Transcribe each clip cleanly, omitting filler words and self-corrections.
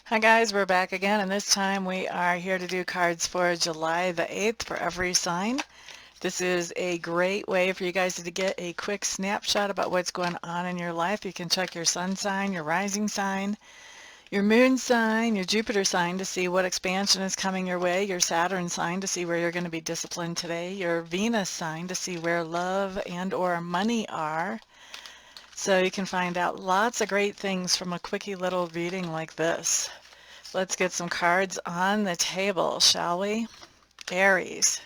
Hi guys, we're back again, and this time we are here to do cards for July the 8th for every sign. This is a great way for you guys to get a quick snapshot about what's going on in your life. You can check your sun sign, your rising sign, your moon sign, your Jupiter sign to see what expansion is coming your way, your Saturn sign to see where you're going to be disciplined today, your Venus sign to see where love and or money are. So you can find out lots of great things from a quickie little reading like this. Let's get some cards on the table, shall we? Aries,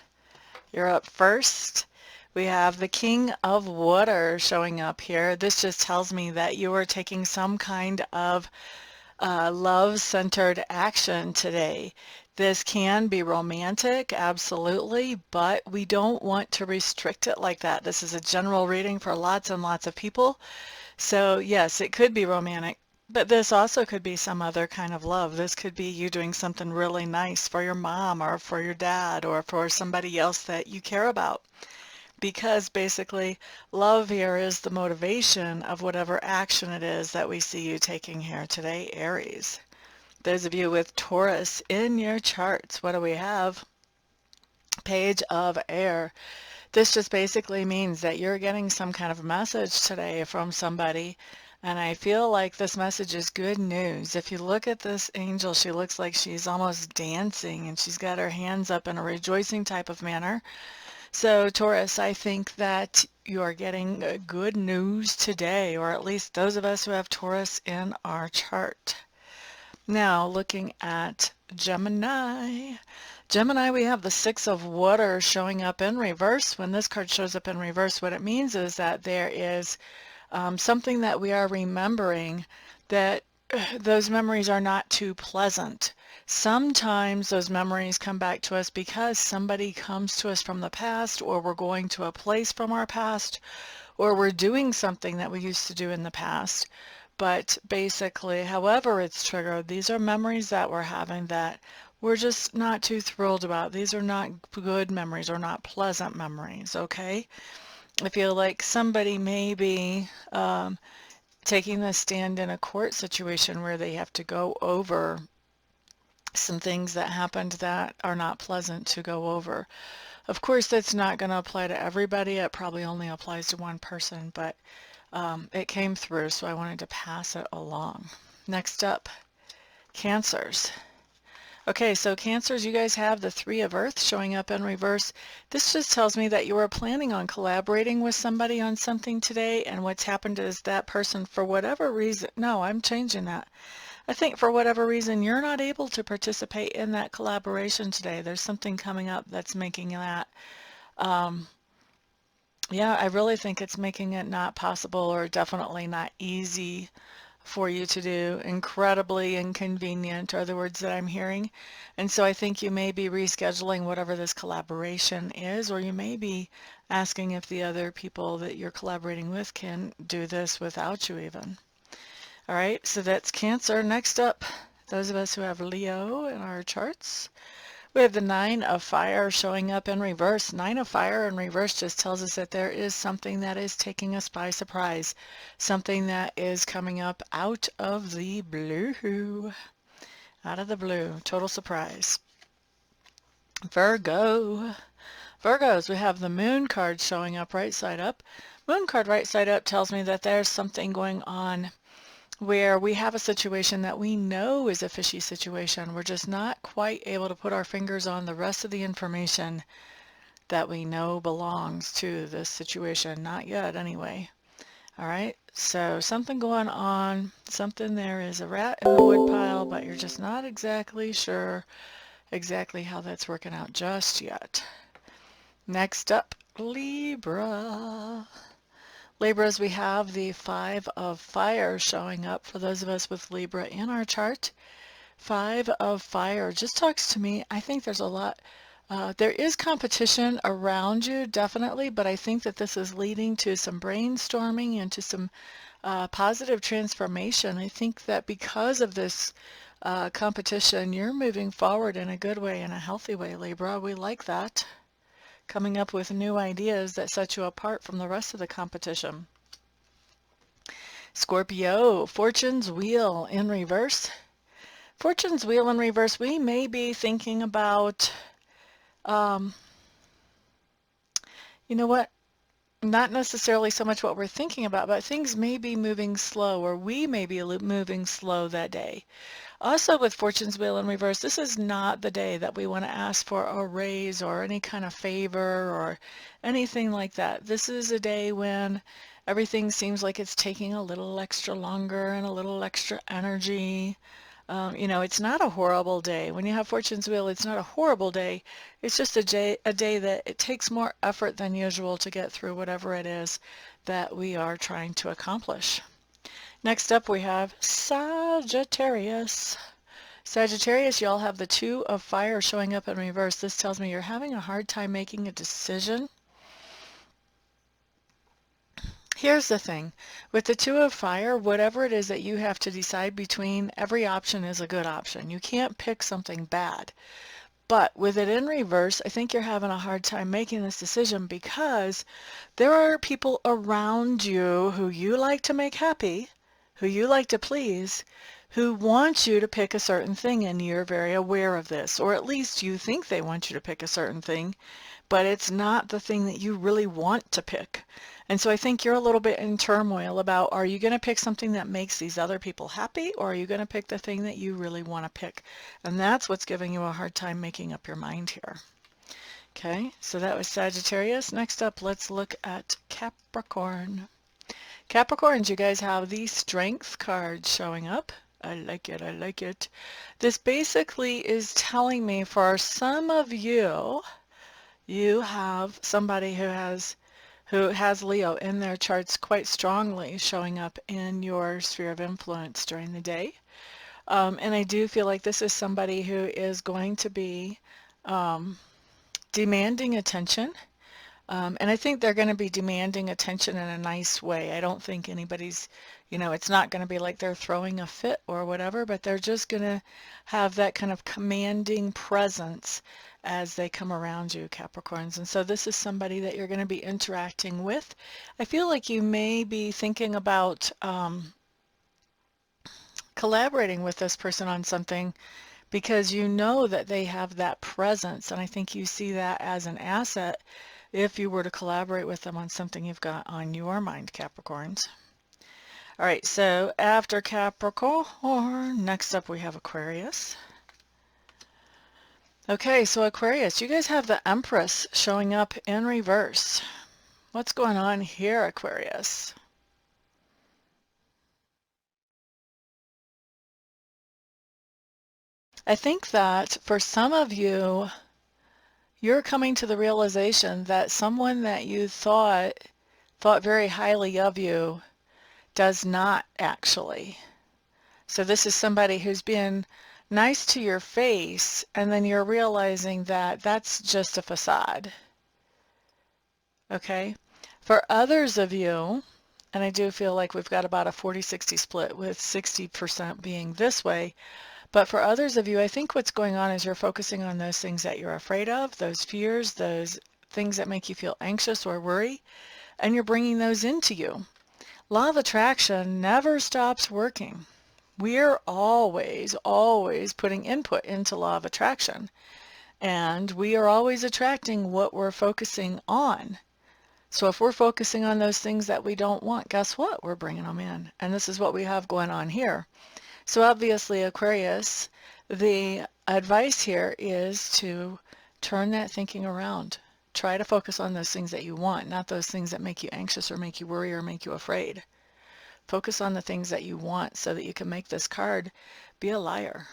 you're up first. We have the King of Water showing up here. This just tells me that you are taking some kind of love-centered action today. This can be romantic, absolutely, but we don't want to restrict it like that. This is a general reading for lots and lots of people. So yes, it could be romantic, but this also could be some other kind of love. This could be you doing something really nice for your mom or for your dad or for somebody else that you care about. Because basically, love here is the motivation of whatever action it is that we see you taking here today, Aries. Those of you with Taurus in your charts, what do we have? Page of Air. This just basically means that you're getting some kind of message today from somebody, and I feel like this message is good news. If you look at this angel, she looks like she's almost dancing, and she's got her hands up in a rejoicing type of manner. So Taurus, I think that you are getting good news today, or at least those of us who have Taurus in our chart. Now looking at Gemini. Gemini, we have the Six of Water showing up in reverse. When this card shows up in reverse, what it means is that there is something that we are remembering, that those memories are not too pleasant. Sometimes those memories come back to us because somebody comes to us from the past, or we're going to a place from our past, or we're doing something that we used to do in the past. But basically, however it's triggered, these are memories that we're having that we're just not too thrilled about. These are not good memories or not pleasant memories, okay? I feel like somebody may be taking the stand in a court situation where they have to go over some things that happened that are not pleasant to go over. Of course, that's not going to apply to everybody. It probably only applies to one person, but it came through, so I wanted to pass it along. Next up, Cancers. Okay, so Cancers, you guys have the Three of Earth showing up in reverse. This just tells me that you were planning on collaborating with somebody on something today, and what's happened is that person, for whatever reason, no, I'm changing that. I think for whatever reason, you're not able to participate in that collaboration today. There's something coming up that's making that yeah, I really think it's making it not possible, or definitely not easy for you to do. Incredibly inconvenient are the words that I'm hearing. And so I think you may be rescheduling whatever this collaboration is, or you may be asking if the other people that you're collaborating with can do this without you even. All right, so that's Cancer. Next up, those of us who have Leo in our charts. We have the Nine of Fire showing up in reverse. Nine of Fire in reverse just tells us that there is something that is taking us by surprise. Something that is coming up out of the blue. Out of the blue. Total surprise. Virgo. Virgos, we have the Moon card showing up right side up. Moon card right side up tells me that there's something going on where we have a situation that we know is a fishy situation. We're just not quite able to put our fingers on the rest of the information that we know belongs to this situation. Not yet, anyway. All right, so something going on, something, there is a rat in the woodpile, but you're just not exactly sure exactly how that's working out just yet. Next up, Libra. Libras, we have the Five of Fire showing up for those of us with Libra in our chart. Five of Fire just talks to me. I think there's a lot, there is competition around you, definitely, but I think that this is leading to some brainstorming and to some positive transformation. I think that because of this competition, you're moving forward in a good way, in a healthy way, Libra. We like that. Coming up with new ideas that set you apart from the rest of the competition. Scorpio, Fortune's Wheel in reverse. Fortune's wheel in reverse, we may be thinking about, you know what, not necessarily so much what we're thinking about, but things may be moving slow, or we may be moving slow that day. Also with Fortune's wheel in reverse, this is not the day that we want to ask for a raise or any kind of favor or anything like that. This is a day when everything seems like it's taking a little extra longer and a little extra energy. You know, it's not a horrible day. When you have Fortune's wheel, it's not a horrible day. It's just a day that it takes more effort than usual to get through whatever it is that we are trying to accomplish. Next up, we have Sagittarius. Sagittarius, y'all have the Two of Fire showing up in reverse. This tells me you're having a hard time making a decision. Here's the thing. With the Two of Fire, whatever it is that you have to decide between, every option is a good option. You can't pick something bad. But with it in reverse, I think you're having a hard time making this decision because there are people around you who you like to make happy, who you like to please, who want you to pick a certain thing, and you're very aware of this, or at least you think they want you to pick a certain thing, but it's not the thing that you really want to pick. And so I think you're a little bit in turmoil about, are you going to pick something that makes these other people happy, or are you going to pick the thing that you really want to pick? And that's what's giving you a hard time making up your mind here. Okay, so that was Sagittarius. Next up, let's look at Capricorn. Capricorns, you guys have the Strength card showing up. I like it, I like it. This basically is telling me for some of you, you have somebody who has Leo in their charts quite strongly showing up in your sphere of influence during the day. And I do feel like this is somebody who is going to be demanding attention. And I think they're going to be demanding attention in a nice way. I don't think anybody's, you know, it's not going to be like they're throwing a fit or whatever, but they're just going to have that kind of commanding presence as they come around you, Capricorns. And so this is somebody that you're going to be interacting with. I feel like you may be thinking about collaborating with this person on something because you know that they have that presence, and I think you see that as an asset if you were to collaborate with them on something you've got on your mind, Capricorns. All right, so after Capricorn, next up we have Aquarius. Okay, so Aquarius, you guys have the Empress showing up in reverse. What's going on here, Aquarius? I think that for some of you, you're coming to the realization that someone that you thought very highly of you does not actually. So this is somebody who's been nice to your face, and then you're realizing that that's just a facade. Okay? For others of you, and I do feel like we've got about a 40-60 split with 60% being this way, but for others of you, I think what's going on is you're focusing on those things that you're afraid of, those fears, those things that make you feel anxious or worry, and you're bringing those into you. Law of attraction never stops working. We're always putting input into law of attraction, and we are always attracting what we're focusing on. So if we're focusing on those things that we don't want, guess what? We're bringing them in. And this is what we have going on here. So obviously, Aquarius, the advice here is to turn that thinking around. Try to focus on those things that you want, not those things that make you anxious or make you worry or make you afraid. Focus on the things that you want so that you can make this card be a liar.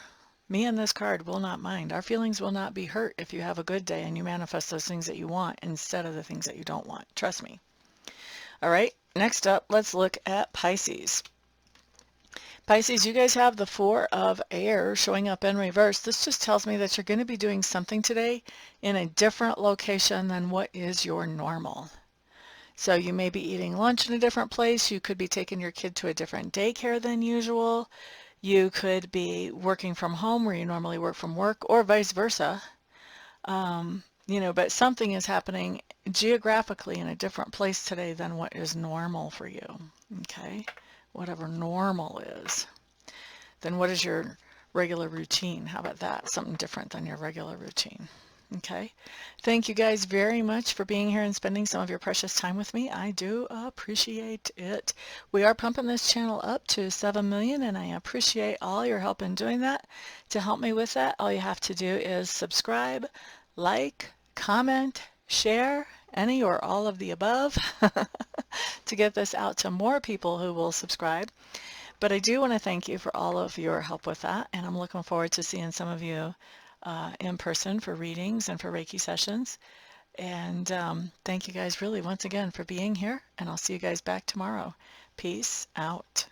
Me and this card will not mind. Our feelings will not be hurt if you have a good day and you manifest those things that you want instead of the things that you don't want. Trust me. All right, next up, let's look at Pisces. Pisces, you guys have the Four of Air showing up in reverse. This just tells me that you're going to be doing something today in a different location than what is your normal. So you may be eating lunch in a different place. You could be taking your kid to a different daycare than usual. You could be working from home where you normally work from work, or vice versa. You know, but something is happening geographically in a different place today than what is normal for you. Okay? Whatever normal is. Then what is your regular routine. How about that? Something different than your regular routine. Okay. Thank you guys very much for being here and spending some of your precious time with me. I do appreciate it. We are pumping this channel up to 7 million, and I appreciate all your help in doing that. To help me with that, all you have to do is subscribe, like, comment, share, any or all of the above to get this out to more people who will subscribe. But I do want to thank you for all of your help with that, and I'm looking forward to seeing some of you in person for readings and for Reiki sessions. And thank you guys really once again for being here, and I'll see you guys back tomorrow. Peace out.